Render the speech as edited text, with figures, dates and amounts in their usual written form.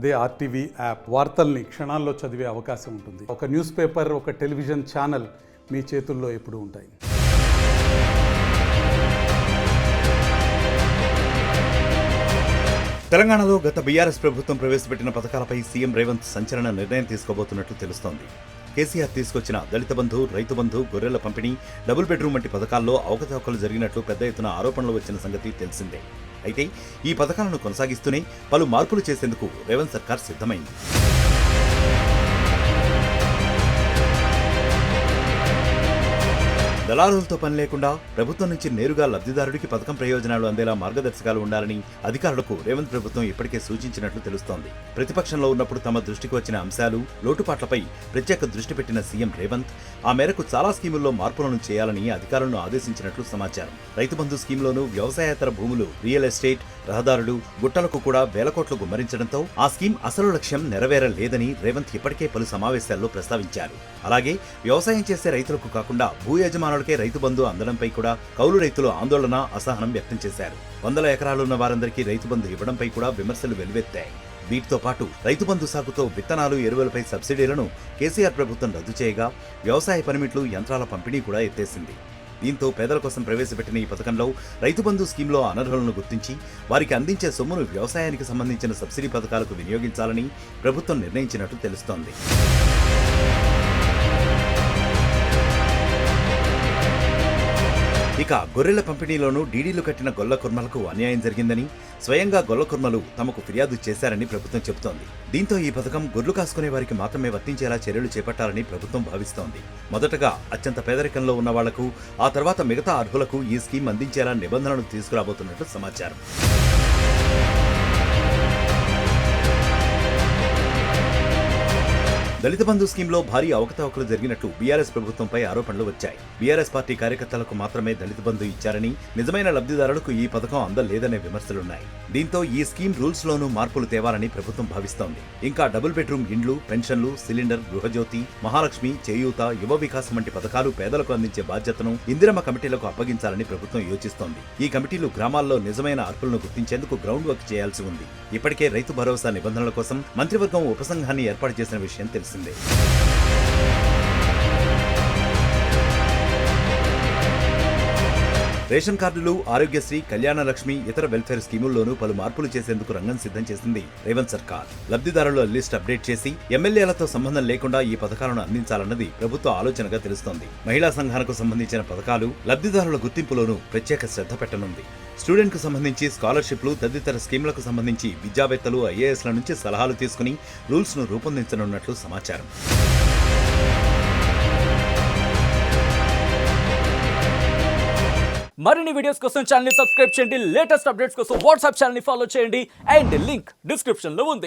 అదే RTV app వార్తల్ని క్షణాల్లో చదివే అవకాశం ఉంటుంది. ఒక న్యూస్ పేపర్, ఒక టెలివిజన్ ఛానల్ మీ చేతుల్లో ఎప్పుడూ ఉంటాయి. తెలంగాణలో గత బీఆర్ఎస్ ప్రభుత్వం ప్రవేశపెట్టిన పథకాలపై సీఎం రేవంత్ సంచలన నిర్ణయం తీసుకోబోతున్నట్లు తెలుస్తోంది. కేసీఆర్ తీసుకొచ్చిన దళిత బంధు, రైతు బంధు, గొర్రెల పంపిణీ, డబుల్ బెడ్రూమ్ వంటి పథకాల్లో అవకతవకలు జరిగినట్లు పెద్ద ఎత్తున ఆరోపణలు వచ్చిన సంగతి తెలిసిందే. అయితే ఈ పథకాలను కొనసాగిస్తూనే పలు మార్పులు చేసేందుకు రేవంత్ సర్కార్ సిద్ధమైంది. దళారులతో పని లేకుండా ప్రభుత్వం నుంచి నేరుగా లబ్ధిదారుడికి పథకం ప్రయోజనాలు అందేలా మార్గదర్శకాలు ఉండాలని అధికారులకు రేవంత్ ప్రభుత్వం ఇప్పటికే సూచించినట్లు తెలుస్తోంది. ప్రతిపక్షంలో ఉన్నప్పుడు తమ దృష్టికి వచ్చిన అంశాలు, లోటుపాట్లపై ప్రత్యేక దృష్టి పెట్టిన సీఎం రేవంత్ ఆ మేరకు చాలా స్కీముల్లో మార్పులను చేయాలని అధికారులను ఆదేశించినట్లు సమాచారం. రైతు బంధు స్కీమ్లోనూ వ్యవసాయేతర భూములు, రియల్ ఎస్టేట్, రహదారులు, గుట్టలకు కూడా వేల కోట్లు గుమ్మరించడంతో ఆ స్కీమ్ అసలు లక్ష్యం నెరవేరలేదని రేవంత్ ఇప్పటికే పలు సమావేశాల్లో ప్రస్తావించారు. అలాగే వ్యవసాయం చేసే రైతులకు కాకుండా భూ యజమానులకే రైతు బంధు అందడంపై కూడా కౌలు రైతులు ఆందోళన, అసహనం వ్యక్తం చేశారు. 100 ఎకరాలున్న వారందరికీ రైతు బంధు ఇవ్వడంపై కూడా విమర్శలు వెల్లువెత్తాయి. వీటితో పాటు రైతు బంధు సాగుతో విత్తనాలు, ఎరువులపై సబ్సిడీలను కేసీఆర్ ప్రభుత్వం రద్దు చేయగా వ్యవసాయ పనిమిట్లు, యంత్రాల పంపిణీ కూడా ఎత్తేసింది. దీంతో పేదల కోసం ప్రవేశపెట్టిన ఈ పథకంలో రైతు బంధు స్కీమ్లో అనర్హులను గుర్తించి వారికి అందించే సొమ్మును వ్యవసాయానికి సంబంధించిన సబ్సిడీ పథకాలకు వినియోగించాలని ప్రభుత్వం నిర్ణయించినట్టు తెలుస్తోంది. ఇక గొర్రెల పంపిణీలోనూ డీడీలు కట్టిన గొల్ల కుర్మలకు అన్యాయం జరిగిందని స్వయంగా గొల్ల కుర్మలు తమకు ఫిర్యాదు చేశారని ప్రభుత్వం చెబుతోంది. దీంతో ఈ పథకం గొర్రెలు కాసుకునే వారికి మాత్రమే వర్తించేలా చర్యలు చేపట్టాలని ప్రభుత్వం భావిస్తోంది. మొదటగా అత్యంత పేదరికంలో ఉన్న వాళ్లకు, ఆ తర్వాత మిగతా అర్హులకు ఈ స్కీమ్ అందించేలా నిబంధనలు తీసుకురాబోతున్నట్లు సమాచారం. దళిత బంధు స్కీమ్లో భారీ అవకతవకలు జరిగినట్లు బీఆర్ఎస్ ప్రభుత్వంపై ఆరోపణలు వచ్చాయి. బీఆర్ఎస్ పార్టీ కార్యకర్తలకు మాత్రమే దళిత బంధు ఇచ్చారని, నిజమైన లబ్ధిదారులకు ఈ పథకం అందలేదనే విమర్శలున్నాయి. దీంతో ఈ స్కీమ్ రూల్స్ లోనూ మార్పులు తేవాలని ప్రభుత్వం భావిస్తోంది. ఇంకా డబుల్ బెడ్రూమ్ ఇండ్లు, పెన్షన్లు, సిలిండర్, గృహజ్యోతి, మహాలక్ష్మి, చేయూత, యువ వికాసం వంటి పథకాలు పేదలకు అందించే బాధ్యతను ఇందిరమ్మ కమిటీలకు అప్పగించాలని ప్రభుత్వం యోచిస్తోంది. ఈ కమిటీలు గ్రామాల్లో నిజమైన అర్హులను గుర్తించేందుకు గ్రౌండ్ వర్క్ చేయాల్సి ఉంది. ఇప్పటికే రైతు భరోసా నిబంధనల కోసం మంత్రివర్గం ఉపసంఘాన్ని ఏర్పాటు చేసిన విషయం తెలిసిందే. రేషన్ కార్డులు, ఆరోగ్యశ్రీ, కళ్యాణ లక్ష్మి, ఇతర వెల్ఫేర్ స్కీముల్లోనూ పలు మార్పులు చేసేందుకు రంగం సిద్ధం చేసింది రేవంత్ సర్కార్. లబ్ధిదారుల లిస్ట్ అప్డేట్ చేసి ఎమ్మెల్యేలతో సంబంధం లేకుండా ఈ పథకాలను అందించాలన్నది ప్రభుత్వ ఆలోచనగా తెలుస్తోంది. మహిళా సంఘానికి సంబంధించిన పథకాలు, లబ్ధిదారుల గుర్తింపులోనూ ప్రత్యేక శ్రద్ధ పెట్టనుంది. స్టూడెంట్ కు సంబంధించి స్కాలర్షిప్లు, తదితర స్కీములకు సంబంధించి విద్యావేత్తలు, ఐఏఎస్ల నుంచి సలహాలు తీసుకుని రూల్స్ ను రూపొందించనున్నట్లు సమాచారం. మరిన్ని వీడియోస్ కోసం ఛానల్ ని సబ్స్క్రైబ్ చేయండి. లేటెస్ట్ అప్డేట్స్ కోసం వాట్సాప్ ఛానల్ ని ఫాలో చేయండి. అండ్ లింక్ డిస్క్రిప్షన్ లో ఉంది.